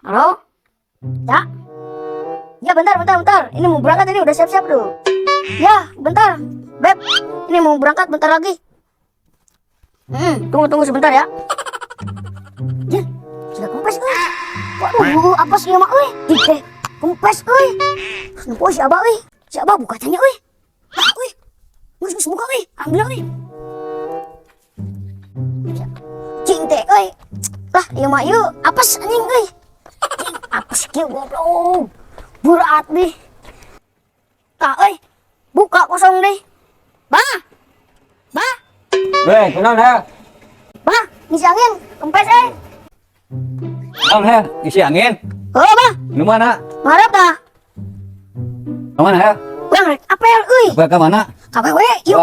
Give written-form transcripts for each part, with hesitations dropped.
Halo? Ya? Ya bentar. Ini mau berangkat, ini udah siap-siap dulu. Ya, bentar. Beb, ini mau berangkat bentar lagi. Tunggu sebentar ya. Ya, sudah kempes euy. Waduh, apa sih mak euy? Dite, kempes euy. Kenapa si Abah euy? Si Abah buka tanya euy. Ah euy. Geus buka euy. Ambil euy. Cinte euy. Lah, ieu mah ieu apes anjing euy. Apes kieu goblok. Berat deh. Kak euy. Buka kosong deh. Bah. Weh, kunaon ha? Bah, ngisi angin, kempes euy. Kunaon ha? Isi angin. Heuh, Bah. Nu mana? Ngarep dah. Ka mana ha? Urang rek apel euy. Apel ka mana? Ka wewe, yuk.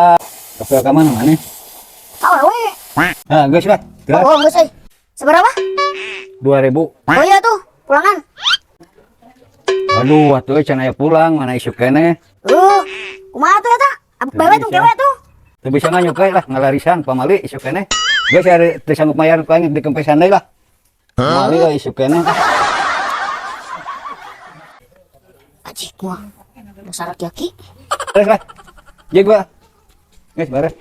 Apel ka mana maneh? Ka wewe. Ah, geus lah. Oh, geus euy. Seberapa? 2000. Oh iya tuh, pulangan. Aduh, atuh can aya pulang, mana isuk keneh. Kumaha tuh eta? Bewe tuh cewek tuh. Teu bisa nganyukai lah ngalarisan pamali isuk keneh. Geus ari teu sanggup mayar paling di kempesan deui lah. Pamali lah isuk keneh. Ajik gua. Dasar laki-laki. Beres lah. Jeung gua. Geus beres.